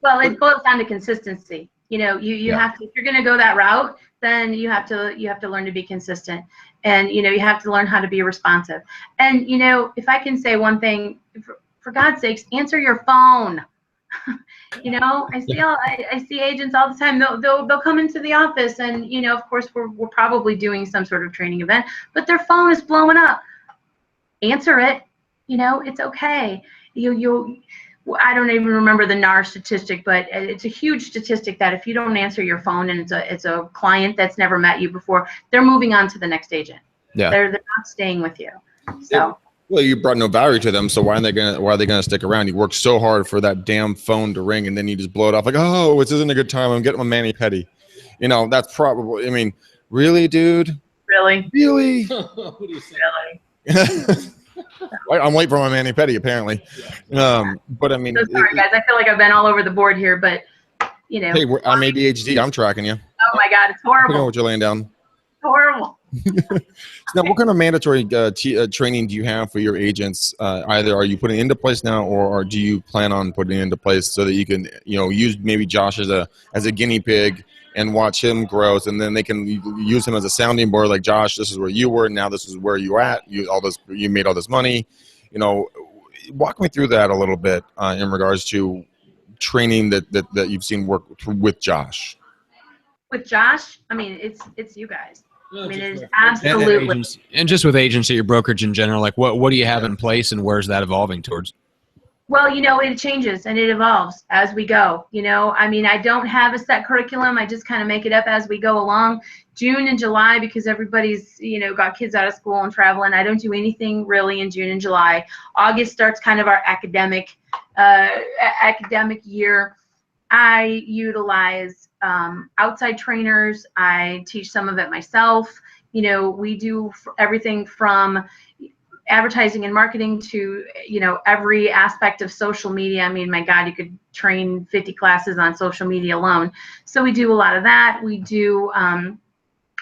Well, it boils down to consistency. You have to, if you're going to go that route, then you have to learn to be consistent, and you have to learn how to be responsive. And if I can say one thing, for God's sakes, answer your phone. I see agents all the time. They'll come into the office, and of course we're probably doing some sort of training event, but their phone is blowing up. Answer it. It's okay. I don't even remember the NAR statistic, but it's a huge statistic that if you don't answer your phone and it's a client that's never met you before, they're moving on to the next agent. Yeah. They're not staying with you. So. Well, you brought no value to them, so why are they gonna stick around? You worked so hard for that damn phone to ring, and then you just blow it off like, oh, this isn't a good time. I'm getting my mani-pedi. That's probably. Really, dude? Really? Really? What do you say? Really? I'm late for my mani-pedi, apparently. But so sorry, guys. I feel like I've been all over the board here, but Hey, I'm ADHD. I'm tracking you. Oh my God, it's horrible. I know what you're laying down. Horrible. Now, what kind of mandatory training do you have for your agents? Either are you putting into place now, or do you plan on putting it into place so that you can, use maybe Josh as a guinea pig and watch him grow, and then they can use him as a sounding board. Like, Josh, this is where you were, now this is where you're at. You made all this money. Walk me through that a little bit in regards to training that you've seen work with Josh. With Josh, it's you guys. I mean, it is And absolutely. agents, and just with agents at your brokerage in general, like what do you have in place, and where's that evolving towards? Well, it changes and it evolves as we go. I mean, I don't have a set curriculum. I just kind of make it up as we go along. June and July, because everybody's, got kids out of school and traveling, I don't do anything really in June and July. August starts kind of our academic year. I utilize outside trainers. I teach some of it myself. We do everything from advertising and marketing to every aspect of social media. I mean, my God, you could train 50 classes on social media alone. So we do a lot of that. We do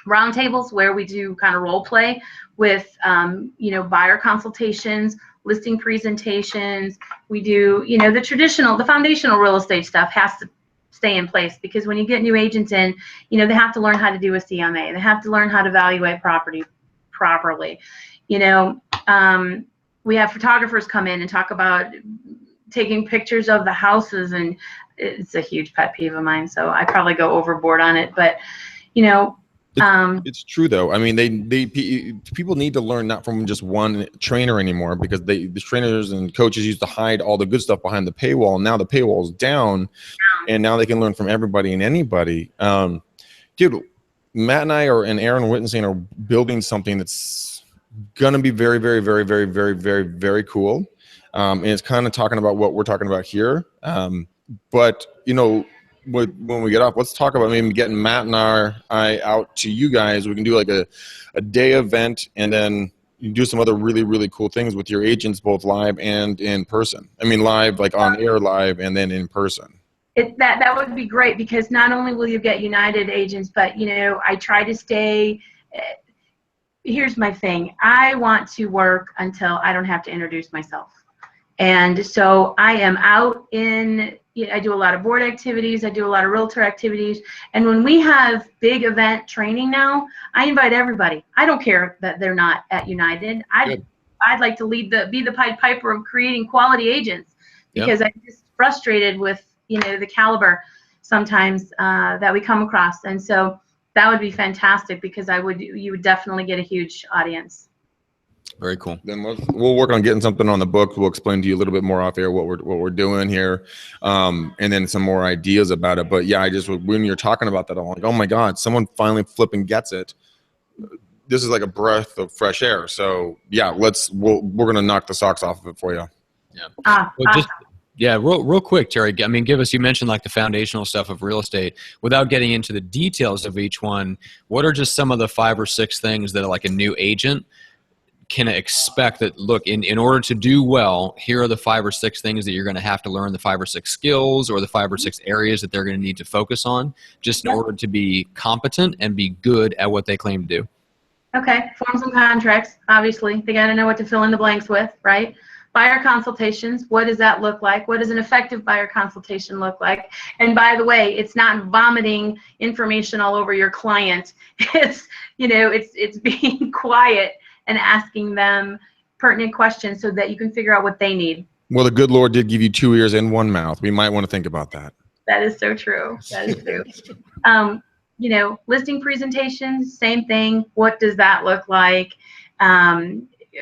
roundtables where we do kind of role play with buyer consultations, listing presentations. We do the foundational real estate stuff has to stay in place, because when you get new agents in, they have to learn how to do a CMA. They have to learn how to evaluate property properly. We have photographers come in and talk about taking pictures of the houses, and it's a huge pet peeve of mine, so I probably go overboard on it. But it's true though. I mean, people need to learn not from just one trainer anymore, because the trainers and coaches used to hide all the good stuff behind the paywall. And now the paywall is down, and now they can learn from everybody and anybody. Dude, Matt and I and Aaron Wittenstein are building something that's gonna be very, very, very, very, very, very, very cool. And it's kind of talking about what we're talking about here. But when we get off, let's talk about maybe getting Matt and I out to you guys. We can do like a day event, and then you do some other really, really cool things with your agents, both live and in person. I mean, live, like on air live, and then in person. That would be great, because not only will you get United agents, but I try to stay. Here's my thing. I want to work until I don't have to introduce myself. And so I am out I do a lot of board activities. I do a lot of realtor activities. And when we have big event training now, I invite everybody. I don't care that they're not at United. I'd like to be the Pied Piper of creating quality agents, because I'm just frustrated with, the caliber sometimes that we come across. And so that would be fantastic, because you would definitely get a huge audience. Very cool. Then we'll work on getting something on the book. We'll explain to you a little bit more off air what we're doing here, and then some more ideas about it. But yeah, when you're talking about that, I'm like, oh my God, someone finally flipping gets it. This is like a breath of fresh air. So yeah, we're gonna knock the socks off of it for you. Yeah. Real quick, Terri. I mean, you mentioned like the foundational stuff of real estate. Without getting into the details of each one, what are just some of the 5 or 6 things that like a new agent can expect that, look, in order to do well, here are the 5 or 6 things that you're going to have to learn, the 5 or 6 skills or the 5 or 6 areas that they're going to need to focus on, just in order to be competent and be good at what they claim to do? Okay. Forms and contracts, obviously. They got to know what to fill in the blanks with, right? Buyer consultations, what does that look like? What does an effective buyer consultation look like? And by the way, it's not vomiting information all over your client. It's, it's being quiet and asking them pertinent questions so that you can figure out what they need. Well, the good Lord did give you 2 ears and 1 mouth. We might want to think about that. That is so true. That is true. Listing presentations, same thing. What does that look like?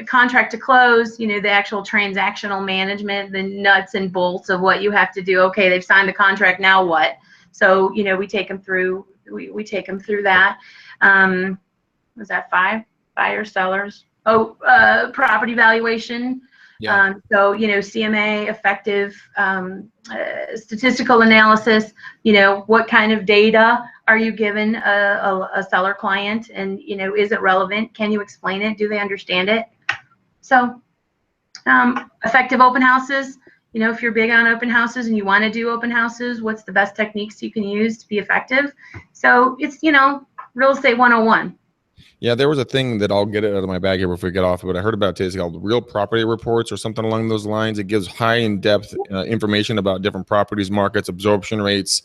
Contract to close, the actual transactional management, the nuts and bolts of what you have to do. Okay, they've signed the contract, now what? So, we take them through, we take them through that. Was that 5? Buyers, sellers. Property valuation. Yeah. So, CMA, effective statistical analysis, what kind of data are you given a seller client, and, is it relevant? Can you explain it? Do they understand it? So, effective open houses, if you're big on open houses and you want to do open houses, what's the best techniques you can use to be effective? So it's, real estate 101. Yeah, there was a thing that I'll get it out of my bag here before we get off of it. I heard about today. It's called Real Property Reports or something along those lines. It gives high in-depth information about different properties, markets, absorption rates,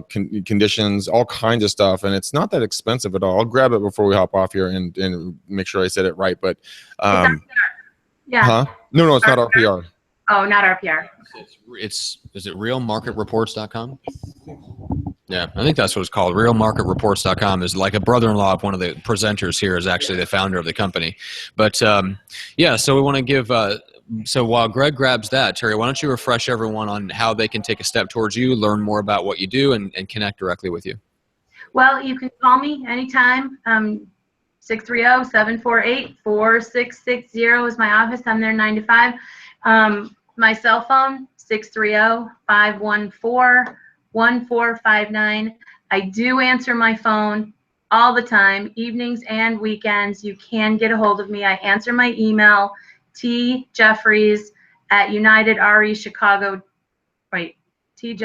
conditions, all kinds of stuff. And it's not that expensive at all. I'll grab it before we hop off here and make sure I said it right. But yeah. Huh? No, it's not RPR. Oh, not RPR. Is it realmarketreports.com? Yeah, I think that's what it's called. RealMarketReports.com is like a brother-in-law of one of the presenters here is actually the founder of the company. But yeah, so we want to give. So while Greg grabs that, Terri, why don't you refresh everyone on how they can take a step towards you, learn more about what you do, and connect directly with you. Well, you can call me anytime. 630-748-4660 is my office. I'm there 9 to 5. My cell phone, 630-514-1459. I do answer my phone all the time, evenings and weekends. You can get a hold of me. I answer my email, tjeffries@UnitedRE Chicago. Wait, see,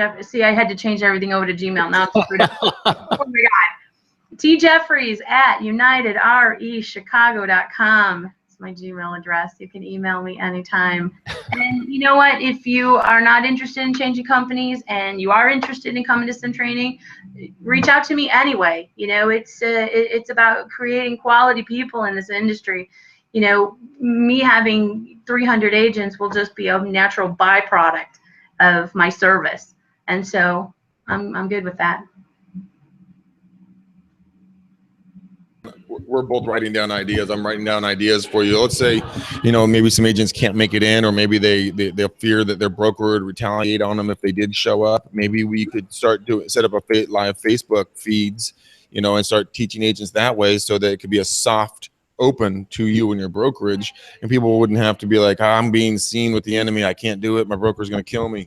I had to change everything over to Gmail. Now it's screwed up. Oh my God. tjeffries@UnitedREChicago.com. It's my Gmail address. You can email me anytime. And you know what? If you are not interested in changing companies and you are interested in coming to some training, reach out to me anyway. You know, it's about creating quality people in this industry. You know, me having 300 agents will just be a natural byproduct of my service. And so I'm good with that. We're both writing down ideas. I'm writing down ideas for you. Let's say, you know, maybe some agents can't make it in, or maybe they'll fear that their broker would retaliate on them if they did show up. Maybe we could set up a live Facebook feeds, you know, and start teaching agents that way, so that it could be a soft open to you and your brokerage, and people wouldn't have to be like, I'm being seen with the enemy, I can't do it, my broker's going to kill me.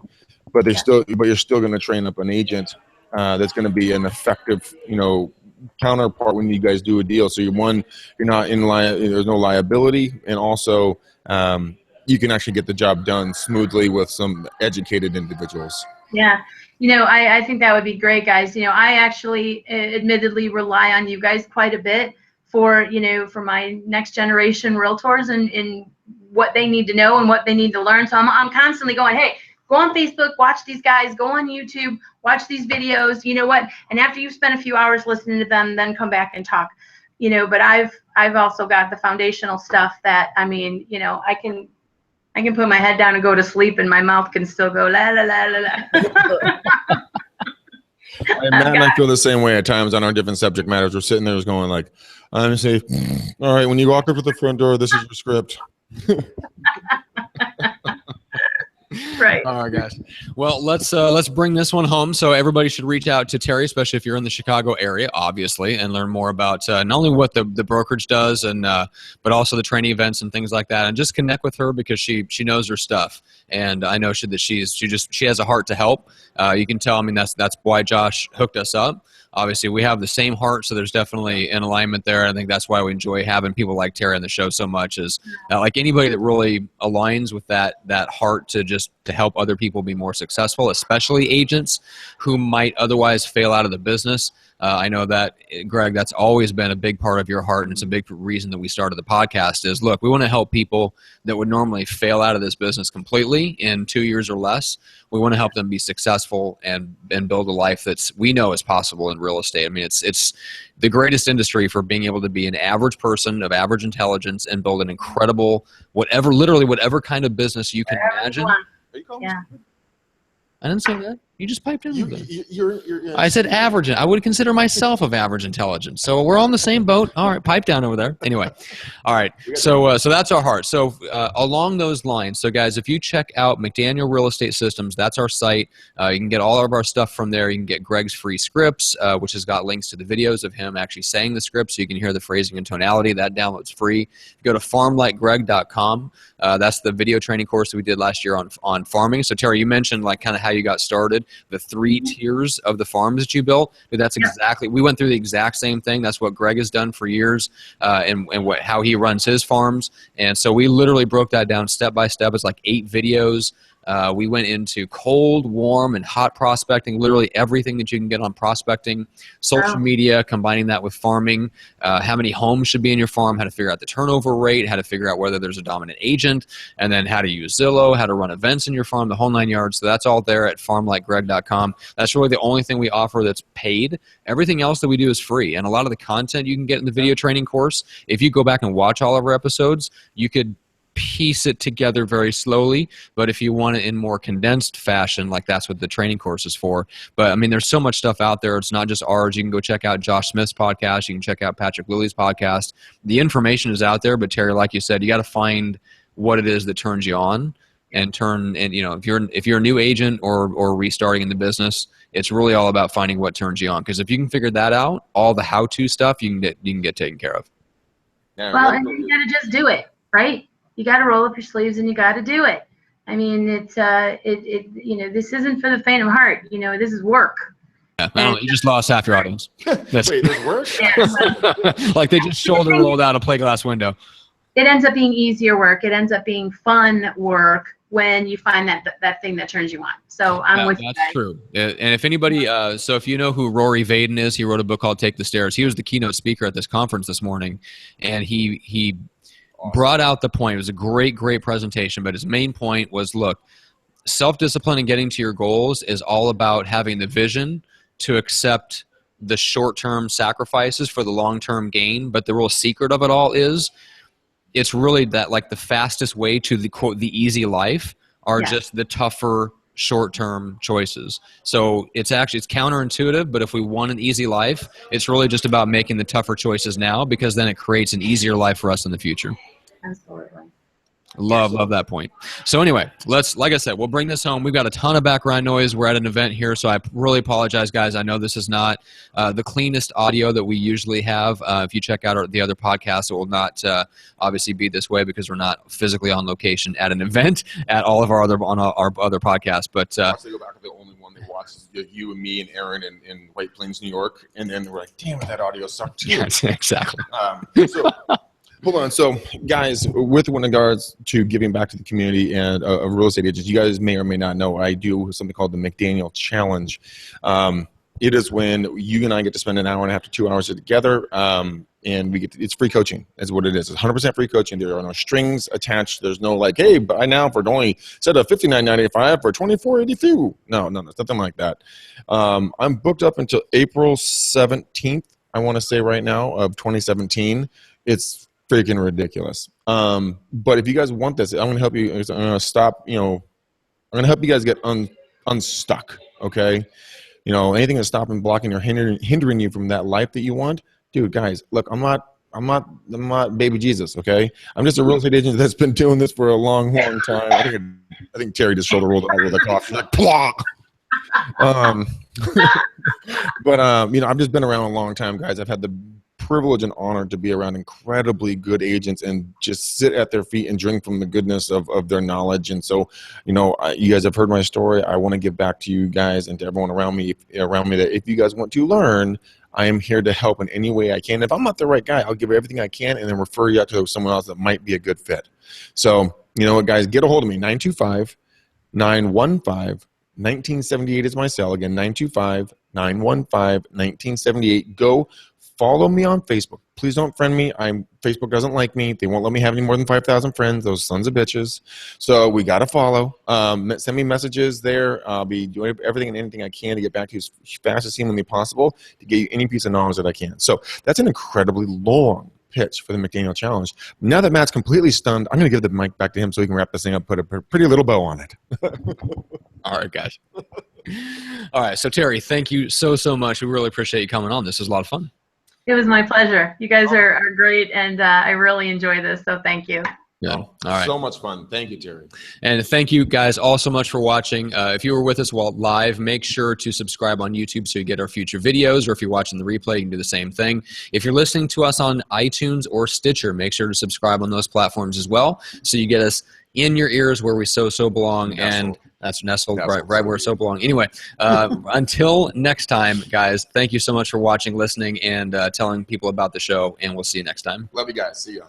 But you're still going to train up an agent that's going to be an effective, you know, counterpart when you guys do a deal. So you're not in there's no liability, and also you can actually get the job done smoothly with some educated individuals. Yeah, you know, I think that would be great, guys. You know, I actually admittedly rely on you guys quite a bit for, you know, for my next generation realtors and what they need to know and what they need to learn. So I'm constantly going, hey, go on Facebook, watch these guys, go on YouTube, watch these videos, you know what? And after you've spent a few hours listening to them, then come back and talk, you know. But I've also got the foundational stuff that, I mean, you know, I can put my head down and go to sleep, and my mouth can still go la la la la la. I feel the same way at times on our different subject matters. We're sitting there just going like, I'm safe. All right, when you walk up to the front door, this is your script. Right. All right, guys. Well, let's bring this one home. So everybody should reach out to Terri, especially if you're in the Chicago area, obviously, and learn more about not only what the brokerage does, and but also the training events and things like that, and just connect with her because she knows her stuff, and I know she has a heart to help. You can tell. I mean, that's why Josh hooked us up. Obviously, we have the same heart, so there's definitely an alignment there. I think that's why we enjoy having people like Terri on the show so much. Is like anybody that really aligns with that heart to help other people be more successful, especially agents who might otherwise fail out of the business. I know that, Greg, that's always been a big part of your heart, and it's a big reason that we started the podcast is, look, we want to help people that would normally fail out of this business completely in 2 years or less. We want to help them be successful and build a life that's we know is possible in real estate. I mean, it's the greatest industry for being able to be an average person of average intelligence and build an incredible literally whatever kind of business you can imagine. Yeah. I didn't say that. You just piped in. You're I said average. I would consider myself of average intelligence. So we're on the same boat. All right, pipe down over there. Anyway, all right. So that's our heart. So along those lines, so guys, if you check out McDaniel Real Estate Systems, that's our site. You can get all of our stuff from there. You can get Greg's free scripts, which has got links to the videos of him actually saying the script, so you can hear the phrasing and tonality. That download's free. Go to farmlikegreg.com. That's the video training course that we did last year on farming. So Terri, you mentioned like kind of how you got started, the 3 tiers of the farms that you built. Dude, that's exactly, we went through the exact same thing. That's what Greg has done for years, and how he runs his farms. And so we literally broke that down step by step. It's like 8 videos. We went into cold, warm, and hot prospecting, literally everything that you can get on prospecting, social media, combining that with farming, how many homes should be in your farm, how to figure out the turnover rate, how to figure out whether there's a dominant agent, and then how to use Zillow, how to run events in your farm, the whole 9 yards. So that's all there at farmlikegreg.com. That's really the only thing we offer that's paid. Everything else that we do is free. And a lot of the content you can get in the video training course, if you go back and watch all of our episodes, you could piece it together very slowly, but if you want it in more condensed fashion, like that's what the training course is for. But I mean, there's so much stuff out there. It's not just ours. You can go check out Josh Smith's podcast. You can check out Patrick Lilly's podcast. The information is out there, but Terri, like you said, you got to find what it is that turns you on and you know, if you're a new agent or restarting in the business, it's really all about finding what turns you on. Because if you can figure that out, all the how-to stuff you can get taken care of. Well, and you got to just do it, right? You got to roll up your sleeves and you got to do it. I mean, it's you know, this isn't for the faint of heart. You know, this is work. Yeah, I don't know, you just lost half your audience. Wait, there's work? Like they just shoulder rolled out a plate glass window. It ends up being easier work. It ends up being fun work when you find that thing that turns you on. So I'm with you guys. That's true. And if anybody, so if you know who Rory Vaden is, he wrote a book called Take the Stairs. He was the keynote speaker at this conference this morning, and he brought out the point. It was a great presentation, but his main point was, look, self-discipline and getting to your goals is all about having the vision to accept the short-term sacrifices for the long-term gain. But the real secret of it all is it's really that, like, the fastest way to the quote, the easy life are just the tougher short-term choices. So it's counterintuitive, but if we want an easy life, it's really just about making the tougher choices now, because then it creates an easier life for us in the future. Absolutely. Love that point. So anyway, like I said, we'll bring this home. We've got a ton of background noise. We're at an event here, so I really apologize, guys. I know this is not the cleanest audio that we usually have. If you check out the other podcasts, it will not obviously be this way because we're not physically on location at an event at all of our other podcasts. But Watch, they go back to the only one they watch is you and me and Aaron in White Plains, New York, and then we're like, damn it, that audio sucked too. Yes, exactly. Hold on. So, guys, with regards to giving back to the community and real estate agents, you guys may or may not know I do something called the McDaniel Challenge. It is when you and I get to spend an hour and a half to 2 hours together, and it's free coaching. That's what it is. It's 100% free coaching. There are no strings attached. There's no like, hey, buy now for only instead of $59.95 for $24.82. No, nothing like that. I'm booked up until April 17th. I want to say right now of 2017. It's freaking ridiculous. But if you guys want this, I'm going to help you. I'm going to stop, I'm going to help you guys get unstuck. Okay. Anything that's stopping, blocking, or hindering you from that life that you want, dude, guys, look, I'm not baby Jesus. Okay. I'm just a real estate agent that's been doing this for a long time. I think Terri just shoulder rolled out with a coffee. Like, plop. But I've just been around a long time, guys. I've had the privilege and honor to be around incredibly good agents and just sit at their feet and drink from the goodness of their knowledge. And so, you guys have heard my story. I want to give back to you guys and to everyone around me that if you guys want to learn, I am here to help in any way I can. If I'm not the right guy, I'll give everything I can and then refer you out to someone else that might be a good fit. So, you know what, guys, get a hold of me. 925-915-1978 is my cell. Again, 925-915-1978. Go follow me on Facebook. Please don't friend me. Facebook doesn't like me. They won't let me have any more than 5,000 friends, those sons of bitches. So we got to follow. Send me messages there. I'll be doing everything and anything I can to get back to you as fast as humanly possible to get you any piece of knowledge that I can. So that's an incredibly long pitch for the McDaniel Challenge. Now that Matt's completely stunned, I'm going to give the mic back to him so he can wrap this thing up, put a pretty little bow on it. All right, guys. All right. So Terri, thank you so much. We really appreciate you coming on. This was a lot of fun. It was my pleasure. You guys are great, and I really enjoy this, so thank you. Yeah. All right. So much fun. Thank you, Terri. And thank you guys all so much for watching. If you were with us while live, make sure to subscribe on YouTube so you get our future videos, or if you're watching the replay, you can do the same thing. If you're listening to us on iTunes or Stitcher, make sure to subscribe on those platforms as well so you get us in your ears where we so belong. And that's nestled right where it so belong. Anyway, until next time, guys, thank you so much for watching, listening, and telling people about the show, and we'll see you next time. Love you guys. See ya.